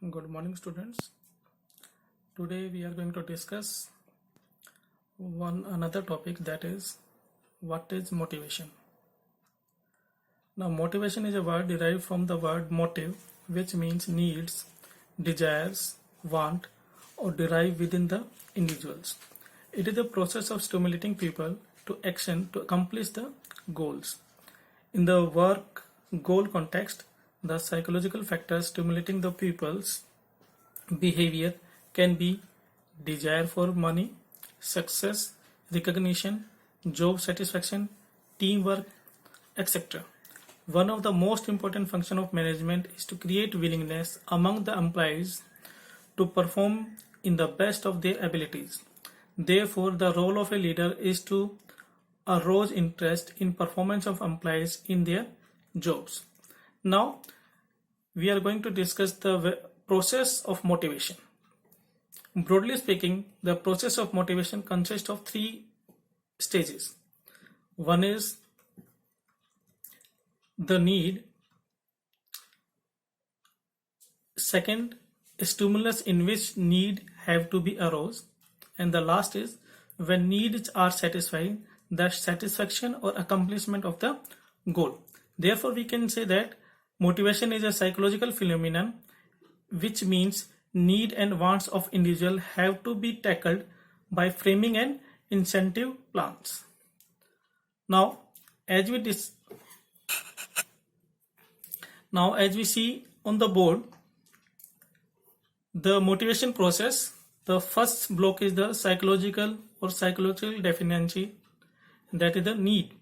Good morning, students. Today we are going to discuss another topic, that is what is motivation. Now, motivation is a word derived from the word motive, which means needs, desires, want, or derive within the individuals. It is the process of stimulating people to action to accomplish the goals. In the work goal context, the psychological factors stimulating the pupils' behavior can be desire for money, success, recognition, job satisfaction, teamwork, etc. One of the most important functions of management is to create willingness among the employees to perform in the best of their abilities. Therefore, the role of a leader is to arouse interest in performance of employees in their jobs. Now, we are going to discuss the process of motivation. Broadly speaking, the process of motivation consists of three stages. One is the need. Second, a stimulus in which need have to be aroused. And the last is when needs are satisfied, the satisfaction or accomplishment of the goal. Therefore, we can say that motivation is a psychological phenomenon, which means need and wants of individual have to be tackled by framing an incentive plans. Now, as we see on the board, the motivation process, the first block is the psychological deficiency, that is the need.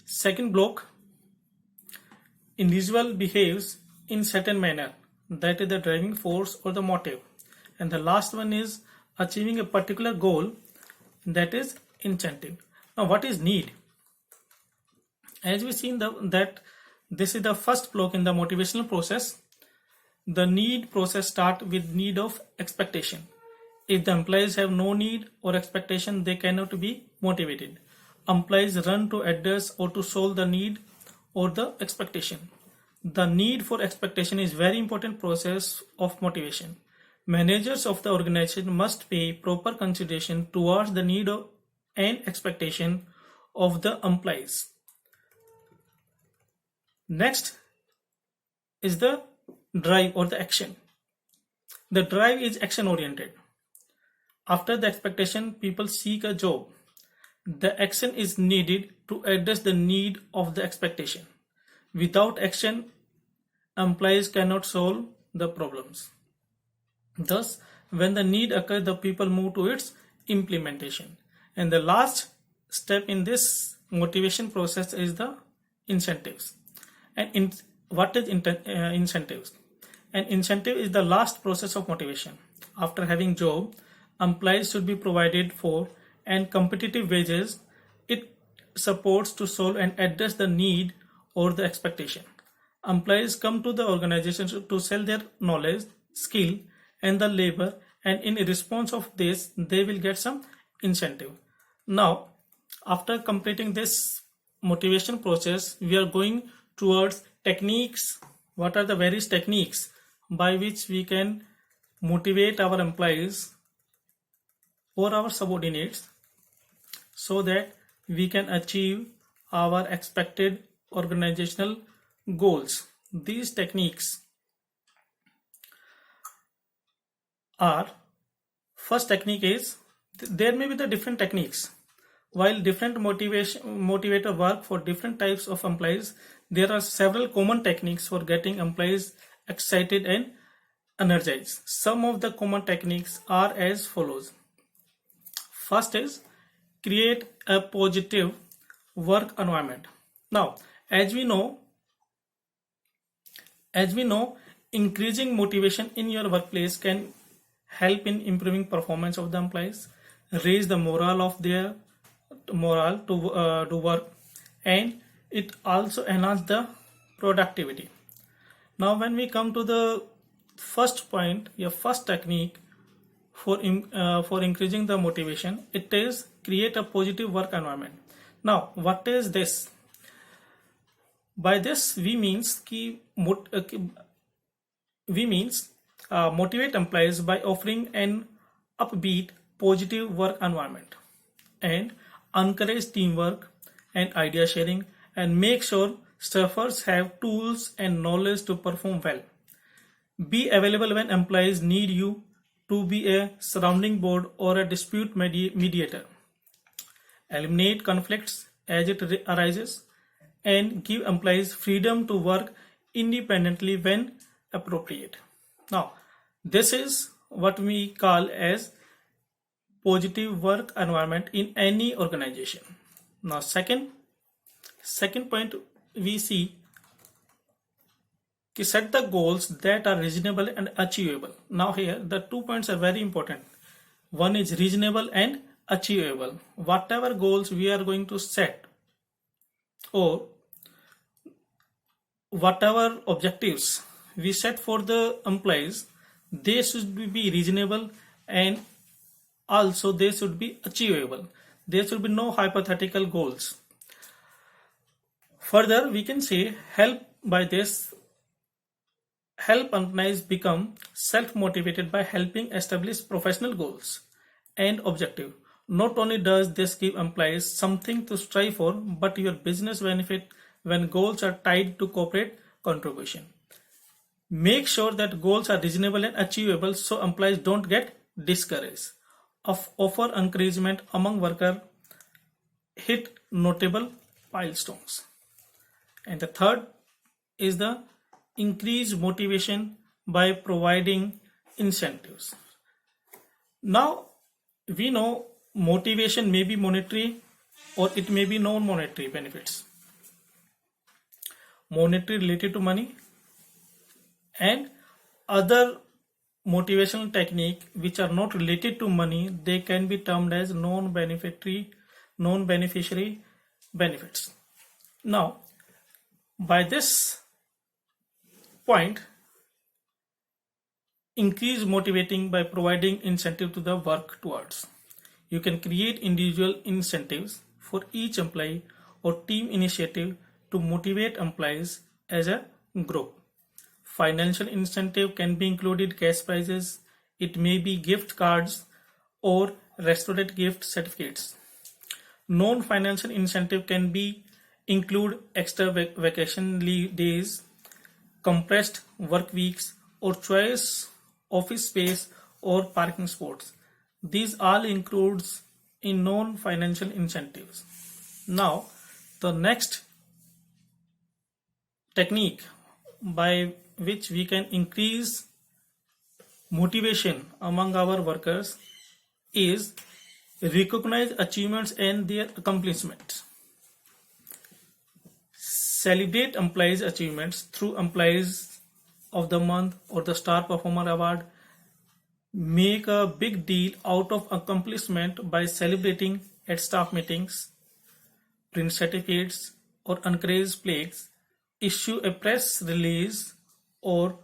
Second block, individual behaves in certain manner, that is the driving force or the motive. And the last one is achieving a particular goal, that is incentive. Now, what is need? As we seen that this is the first block in the motivational process. The need process start with need of expectation. If the employees have no need or expectation, they cannot be motivated. Employees run to address or to solve the need or the expectation. The need for expectation is very important process of motivation. Managers of the organization must pay proper consideration towards the need of and expectation of the employees. Next is the drive or the action. The drive is action oriented. After the expectation, people seek a job. The action is needed to address the need of the expectation. Without action, employees cannot solve the problems. Thus, when the need occurs, the people move to its implementation. And the last step in this motivation process is the incentives. And what is incentives? An incentive is the last process of motivation. After having job, employees should be provided for and competitive wages. It supports to solve and address the need or the expectation. Employees come to the organization to sell their knowledge, skill, and the labor, and in response of this, they will get some incentive. Now, after completing this motivation process, we are going towards techniques. What are the various techniques by which we can motivate our employees or our subordinates so that we can achieve our expected organizational goals? These techniques are, first technique is, there may be the different techniques. While different motivator work for different types of employees, there are several common techniques for getting employees excited and energized. Some of the common techniques are as follows. First is create a positive work environment. Now, as we know, increasing motivation in your workplace can help in improving performance of the employees, raise the morale to do work, and it also enhance the productivity. Now, when we come to the first point, your first technique for increasing the motivation, it is create a positive work environment. Now, what is this? By this we means motivate employees by offering an upbeat, positive work environment, and encourage teamwork and idea sharing, and make sure staffers have tools and knowledge to perform well. Be available when employees need you to be a sounding board or a dispute mediator. Eliminate conflicts as it arises, and give employees freedom to work independently when appropriate. Now, this is what we call as positive work environment in any organization. Now, second point we see to set the goals that are reasonable and achievable. Now here the 2 points are very important. One is reasonable and achievable. Whatever goals we are going to set, or whatever objectives we set for the employees, they should be reasonable, and also they should be achievable. There should be no hypothetical goals. Further, we can say help employees become self-motivated by helping establish professional goals and objective. Not only does this give employees something to strive for, but your business benefit when goals are tied to corporate contribution. Make sure that goals are reasonable and achievable so employees don't get discouraged. Offer encouragement among workers, hit notable milestones. And the third is the increase motivation by providing incentives. Now we know motivation may be monetary or it may be non-monetary benefits. Monetary related to money, and other motivational technique which are not related to money, they can be termed as non-beneficiary benefits. Now, by this point, increase motivating by providing incentive to the work towards. You can create individual incentives for each employee or team initiative to motivate employees as a group. Financial incentive can be included cash prizes, it may be gift cards or restaurant gift certificates. Non-financial incentive can be include extra vacation leave days, compressed work weeks, or choice office space or parking spots. These all includes in non-financial incentives. Now, the next technique by which we can increase motivation among our workers is recognize achievements and their accomplishments. Celebrate employees' achievements through Employees of the Month or the Star Performer Award. Make a big deal out of accomplishment by celebrating at staff meetings, print certificates, or encourage plaques. Issue a press release or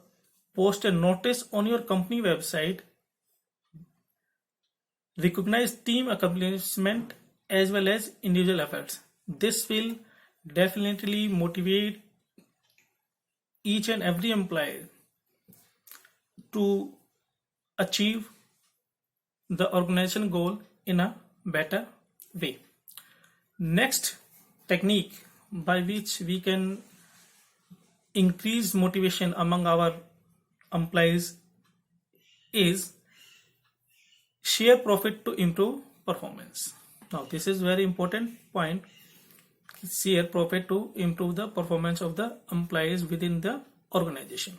post a notice on your company website. Recognize team accomplishment as well as individual efforts. This will definitely motivate each and every employee to achieve the organization goal in a better way. Next technique by which we can increase motivation among our employees is share profit to improve performance. Now this is very important point. Share profit to improve the performance of the employees within the organization.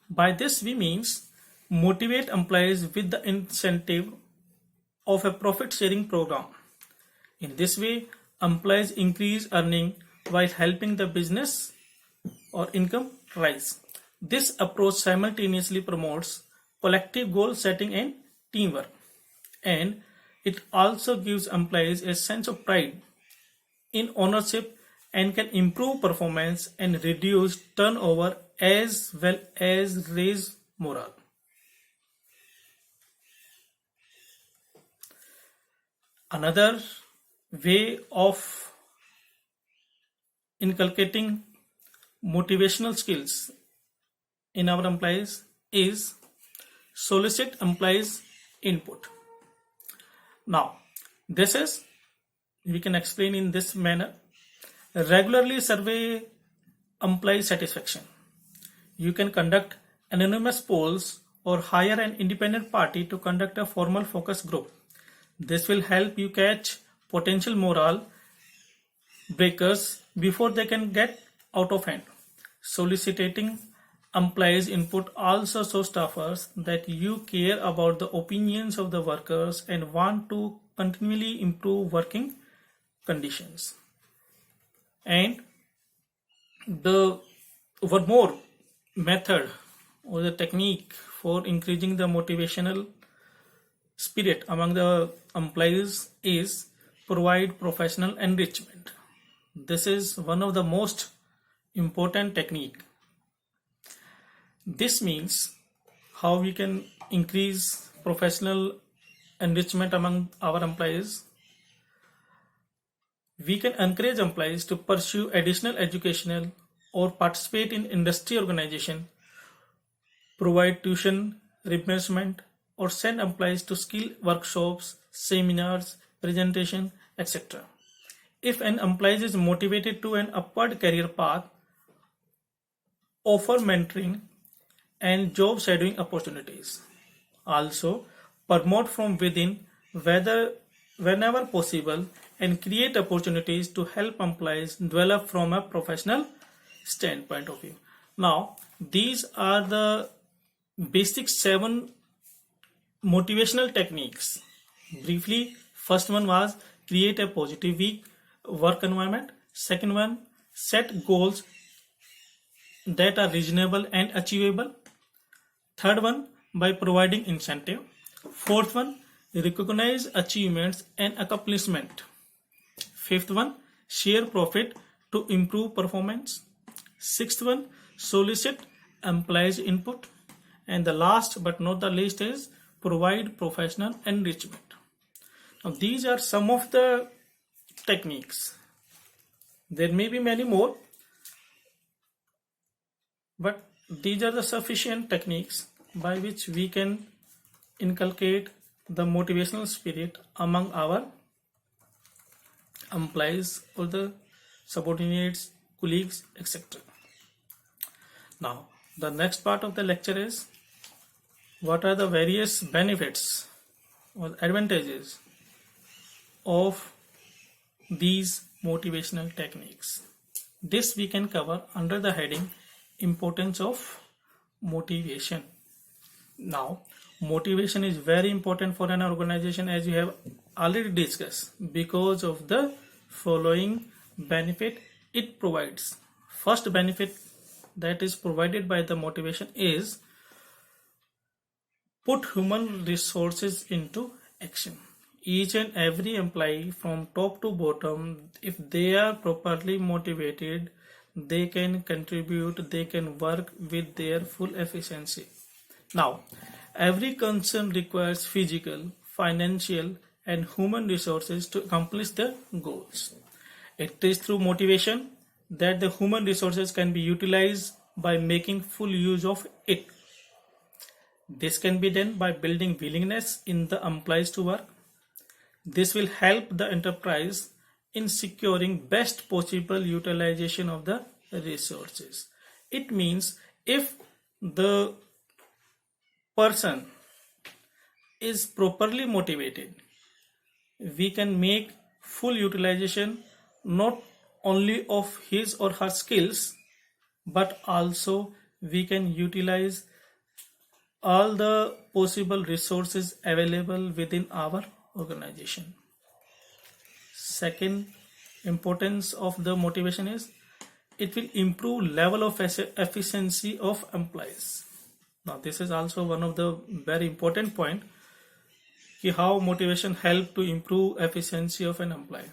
By this we means motivate employees with the incentive of a profit sharing program. In this way, employees increase earning while helping the business or income rise. This approach simultaneously promotes collective goal setting and teamwork, and it also gives employees a sense of pride in ownership and can improve performance and reduce turnover as well as raise morale. Another way of inculcating motivational skills in our employees is solicit employees' input. Now, this is, we can explain in this manner. Regularly survey employee satisfaction. You can conduct anonymous polls or hire an independent party to conduct a formal focus group. This will help you catch potential morale breakers before they can get out of hand. Soliciting employees' input also shows staffers that you care about the opinions of the workers and want to continually improve working conditions. And the one more method or the technique for increasing the motivational spirit among the employees is provide professional enrichment. This is one of the most important technique. This means how we can increase professional enrichment among our employees. We can encourage employees to pursue additional educational or participate in industry organization, provide tuition reimbursement, or send employees to skill workshops, seminars, presentation, etc. If an employee is motivated to an upward career path, offer mentoring and job shadowing opportunities. Also, promote from within whenever possible and create opportunities to help employees develop from a professional standpoint of view. Now, these are the basic 7 motivational techniques. Briefly, first one was create a positive work environment. Second one, set goals that are reasonable and achievable. Third one, by providing incentive. Fourth one, recognize achievements and accomplishment. Fifth one, share profit to improve performance. Sixth one, solicit employees' input. And the last but not the least is provide professional enrichment. Now, these are some of the techniques. There may be many more, but these are the sufficient techniques by which we can inculcate the motivational spirit among our employees or the subordinates, colleagues, etc. Now, the next part of the lecture is what are the various benefits or advantages of these motivational techniques. This we can cover under the heading importance of motivation. Now, motivation is very important for an organization, as you have already discussed, because of the following benefit it provides. First benefit that is provided by the motivation is put human resources into action. Each and every employee from top to bottom, if they are properly motivated, they can contribute, they can work with their full efficiency. Now, every concern requires physical, financial, and human resources to accomplish the goals. It is through motivation that the human resources can be utilized by making full use of it. This can be done by building willingness in the employees to work. This will help the enterprise in securing best possible utilization of the resources. It means if the person is properly motivated, we can make full utilization not only of his or her skills, but also we can utilize all the possible resources available within our organization. Second importance of the motivation is it will improve level of efficiency of employees. Now, this is also one of the very important point, how motivation help to improve efficiency of an employee.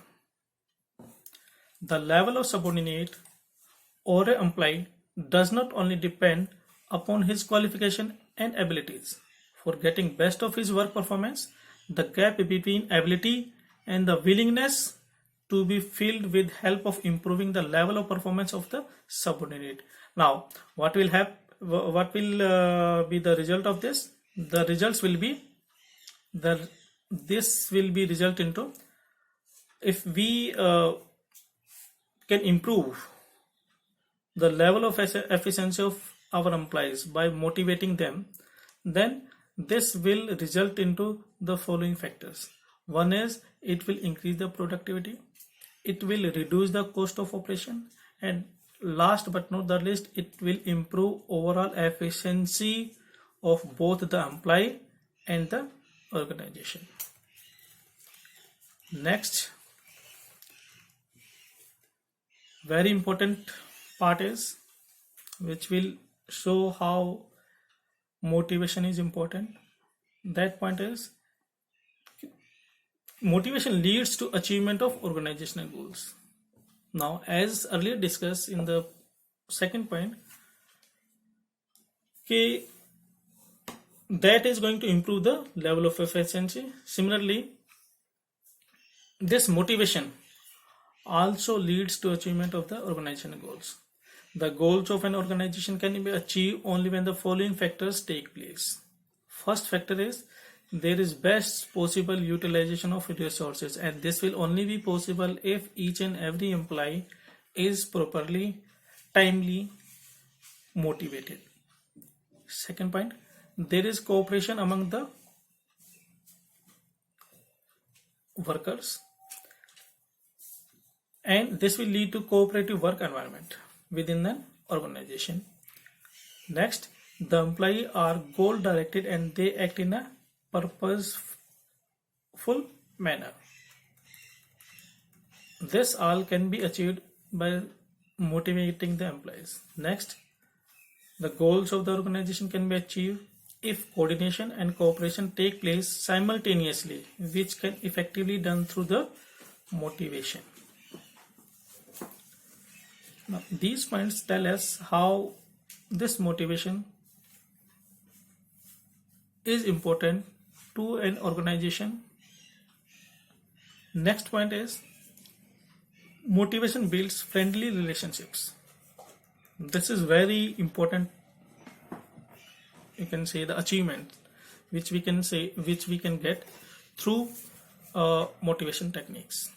The level of subordinate or an employee does not only depend upon his qualification and abilities. For getting best of his work performance, the gap between ability and the willingness to be filled with help of improving the level of performance of the subordinate. Now, what will what will be the result of this? The results will be this will be result into, if we can improve the level of efficiency of our employees by motivating them, then this will result into the following factors. One is, it will increase the productivity, it will reduce the cost of operation, and last but not the least, it will improve overall efficiency of both the employee and the organization. Next, very important part is, which will show how motivation is important. That point is, motivation leads to achievement of organizational goals. Now, as earlier discussed in the second point, that is going to improve the level of efficiency. Similarly, this motivation also leads to achievement of the organizational goals. The goals of an organization can be achieved only when the following factors take place. First factor is, there is best possible utilization of resources, and this will only be possible if each and every employee is properly, timely motivated. Second point, there is cooperation among the workers, and this will lead to cooperative work environment within the organization. Next, the employees are goal directed and they act in a purposeful manner. This all can be achieved by motivating the employees. Next, the goals of the organization can be achieved if coordination and cooperation take place simultaneously, which can effectively done through the motivation. Now, these points tell us how this motivation is important to an organization. Next point is, motivation builds friendly relationships. This is very important. You can say the achievement which we can get through motivation techniques.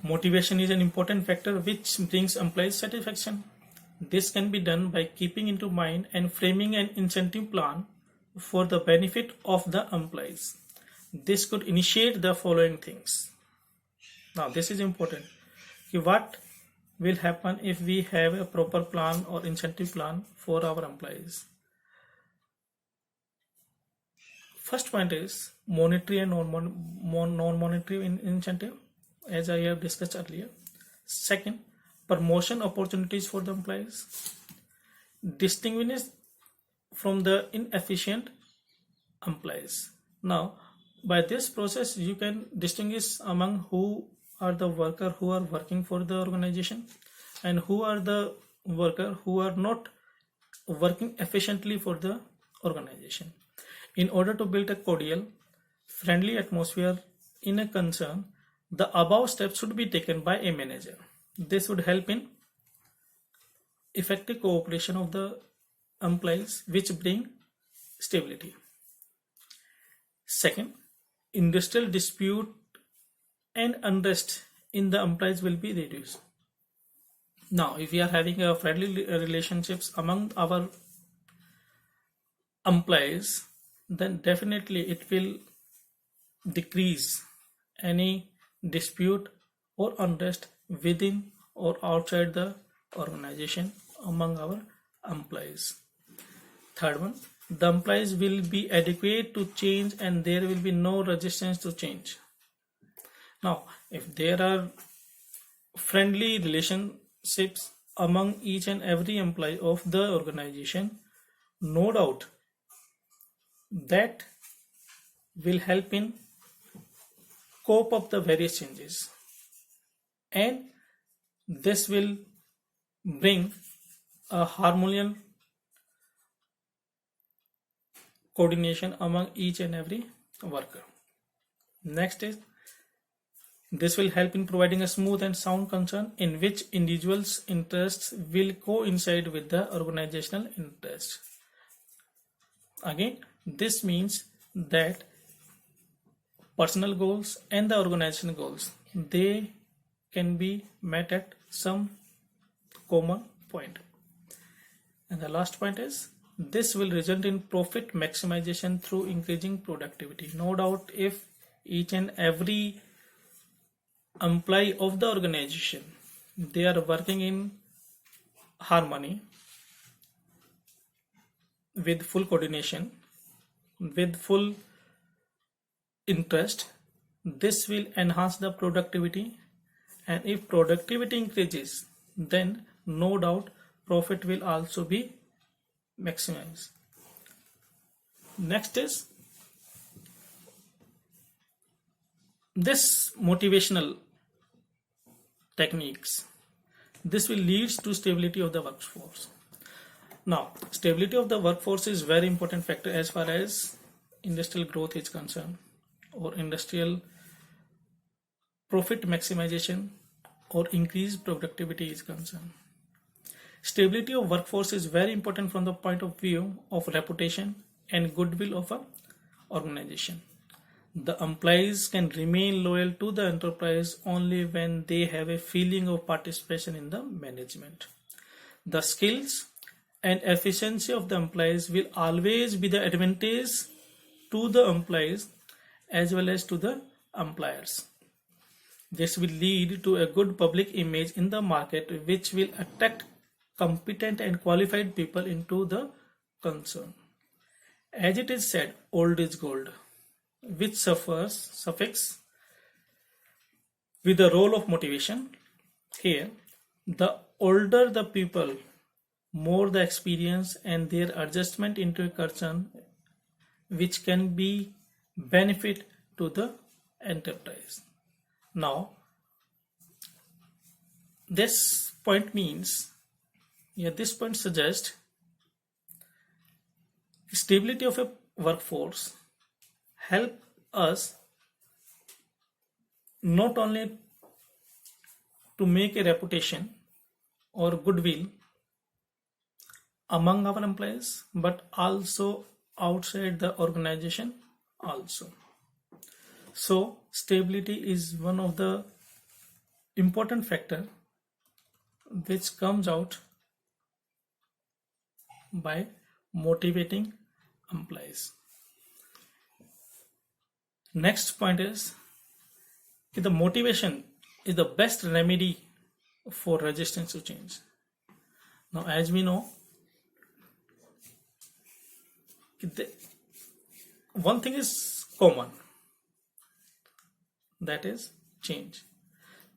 Motivation is an important factor which brings employees satisfaction. This can be done by keeping into mind and framing an incentive plan for the benefit of the employees. This could initiate the following things. Now, this is important. What will happen if we have a proper plan or incentive plan for our employees? First point is monetary and non-monetary incentive, as I have discussed earlier. Second, promotion opportunities for the employees. Distinguish from the inefficient employees. Now, by this process, you can distinguish among who are the workers who are working for the organization and who are the workers who are not working efficiently for the organization. In order to build a cordial, friendly atmosphere in a concern, the above steps should be taken by a manager. This would help in effective cooperation of the employees, which bring stability. Second, industrial dispute and unrest in the employees will be reduced. Now, if we are having a friendly relationships among our employees, then definitely it will decrease any dispute or unrest within or outside the organization among our employees. Third one, the employees will be adequate to change and there will be no resistance to change. Now, if there are friendly relationships among each and every employee of the organization, no doubt that will help in cope up the various changes, and this will bring a harmonious coordination among each and every worker. Next is This will help in providing a smooth and sound concern in which individuals' interests will coincide with the organizational interests. Again, this means that personal goals and the organizational goals, they can be met at some common point. And the last point is, this will result in profit maximization through increasing productivity. No doubt, if each and every employee of the organization, they are working in harmony, with full coordination, with full interest, this will enhance the productivity, and if productivity increases, then no doubt profit will also be maximized. Next is this motivational techniques. This will lead to stability of the workforce. Now, stability of the workforce is very important factor as far as industrial growth is concerned, or industrial profit maximization or increased productivity is concerned. Stability of workforce is very important from the point of view of reputation and goodwill of an organization. The employees can remain loyal to the enterprise only when they have a feeling of participation in the management. The skills and efficiency of the employees will always be the advantage to the employees as well as to the employers. This will lead to a good public image in the market, which will attract competent and qualified people into the concern. As it is said, old is gold, which suffix with the role of motivation. Here, the older the people, more the experience and their adjustment into a concern, which can be benefit to the enterprise. Now, this point means, this point suggests stability of a workforce help us not only to make a reputation or goodwill among our employees, but also outside the organization also. So stability is one of the important factor which comes out by motivating employees. Next point is the motivation is the best remedy for resistance to change. Now, as we know, one thing is common, that is change.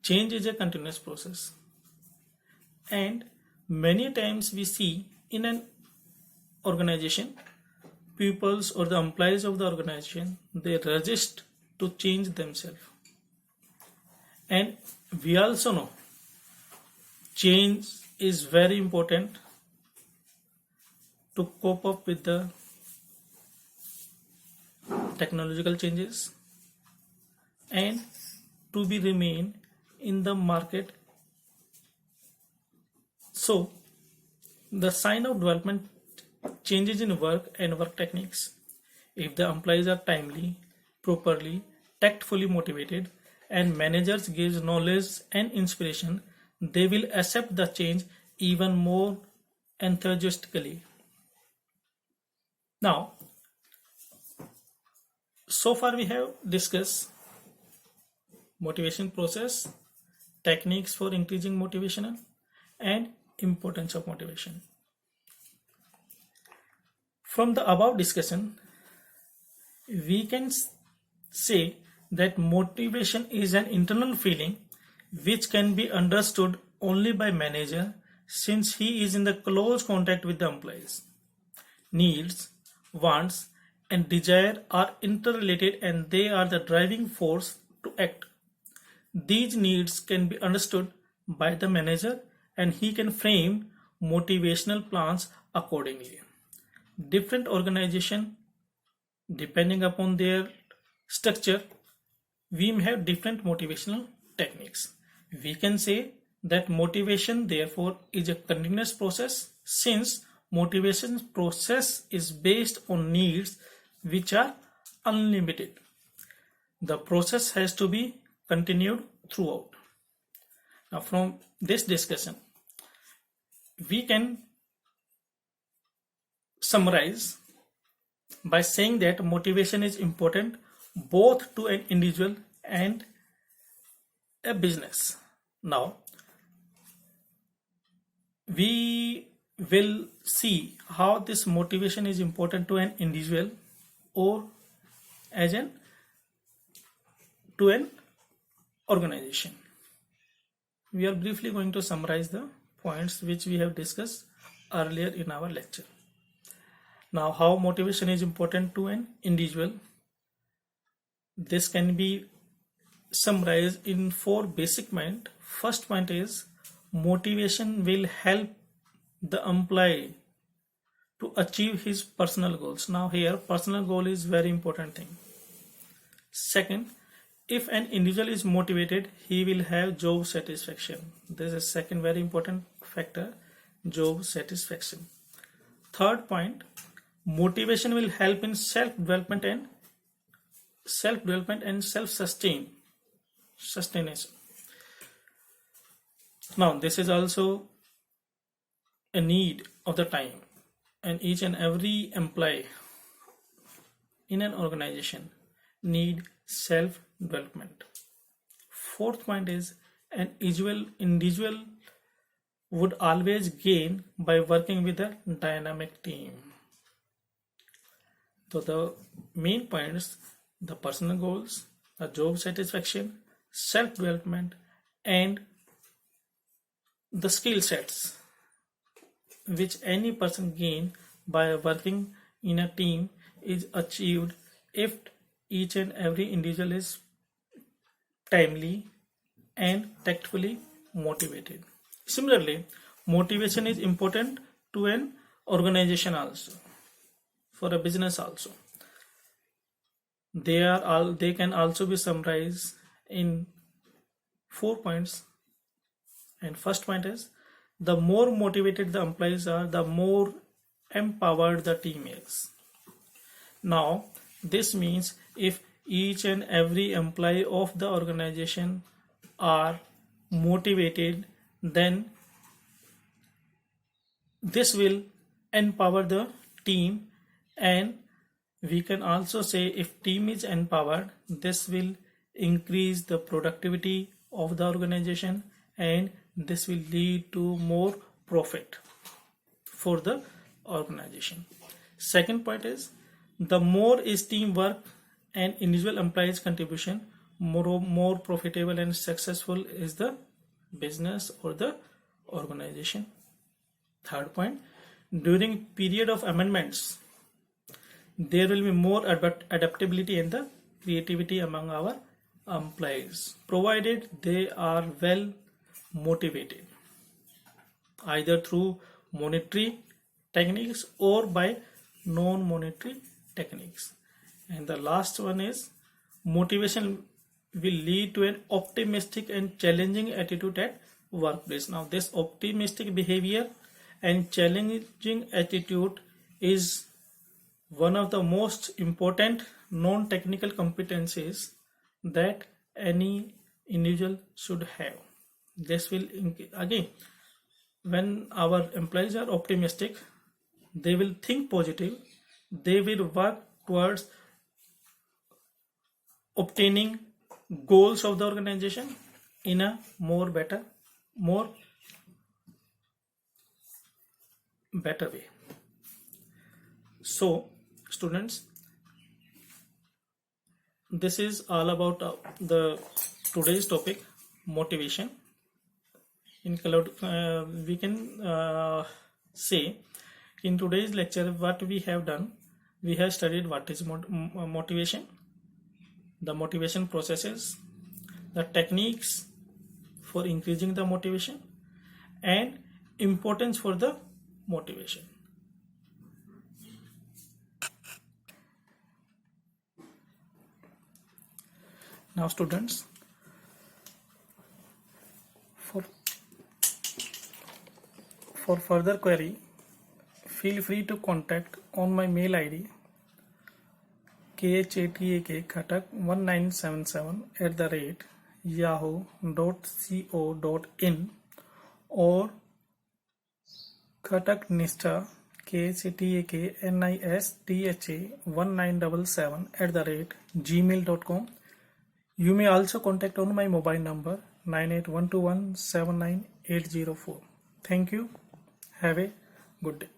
Change is a continuous process, and many times we see in an organization, pupils or the employees of the organization, they resist to change themselves. And we also know change is very important to cope up with the technological changes and to be remain in the market. So the sign of development changes in work and work techniques. If the employees are timely, properly, tactfully motivated, and managers gives knowledge and inspiration, they will accept the change even more enthusiastically. Now, so far we have discussed motivation process, techniques for increasing motivation, and importance of motivation. From the above discussion, we can say that motivation is an internal feeling which can be understood only by manager, since he is in the close contact with the employees. Needs, wants, and desire are interrelated, and they are the driving force to act. These needs can be understood by the manager, and he can frame motivational plans accordingly. Different organization, depending upon their structure, we may have different motivational techniques. We can say that motivation therefore is a continuous process, since motivation process is based on needs which are unlimited. The process has to be continued throughout. Now from this discussion, we can summarize by saying that motivation is important both to an individual and a business. Now we will see how this motivation is important to an individual or as an to an organization. We are briefly going to summarize the points which we have discussed earlier in our lecture. Now, how motivation is important to an individual? This can be summarized in 4 basic points. First point is motivation will help the employee to achieve his personal goals. Now here personal goal is very important thing. Second, if an individual is motivated, he will have job satisfaction. This is second very important factor, job satisfaction. Third point, motivation will help in self-development and self-sustaination. Now this is also a need of the time, and each and every employee in an organization need self-development. Fourth point is an individual would always gain by working with a dynamic team. So the main points, the personal goals, the job satisfaction, self-development, and the skill sets which any person gain by working in a team is achieved if each and every individual is timely and tactfully motivated. Similarly, motivation is important to an organization also, for a business also. They can also be summarized in 4 points. And first point is, the more motivated the employees are, the more empowered the team is. Now this means if each and every employee of the organization are motivated, then this will empower the team. And we can also say if team is empowered, this will increase the productivity of the organization, and this will lead to more profit for the organization. Second point is, the more is teamwork and individual employees contribution, more profitable and successful is the business or the organization. Third point, during period of amendments, there will be more adaptability and the creativity among our employees, provided they are well motivated, either through monetary techniques or by non-monetary techniques. And the last one is, motivation will lead to an optimistic and challenging attitude at workplace. Now this optimistic behavior and challenging attitude is one of the most important non-technical competencies that any individual should have. This will again, when our employees are optimistic, they will think positive, they will work towards obtaining goals of the organization in a more better way. So students, this is all about the today's topic, motivation. In we can say in today's lecture what we have done. We have studied what is motivation, the motivation processes, the techniques for increasing the motivation, and importance for the motivation. Now students, for further query, feel free to contact on my mail ID khatak1977@yahoo.co.in or khataknistha khataknistha1977@gmail.com. You may also contact on my mobile number 98121 79804. Thank you. Have a good day.